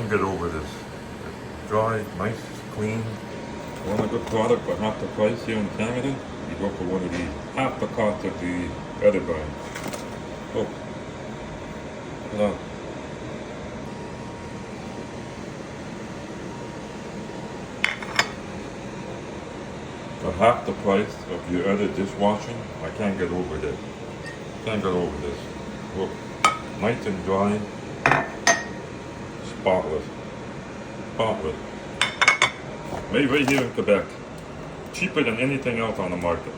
can't get over this. Dry, nice, clean. Want a good product but half the price here in Canada? You go for one of these. Half the cost of the other brand. Oh. Hold on. For half the price of your other dishwashing, I can't get over this. Can't get over this. Look, nice and dry, spotless. Spotless. Made right here in Quebec. Cheaper than anything else on the market.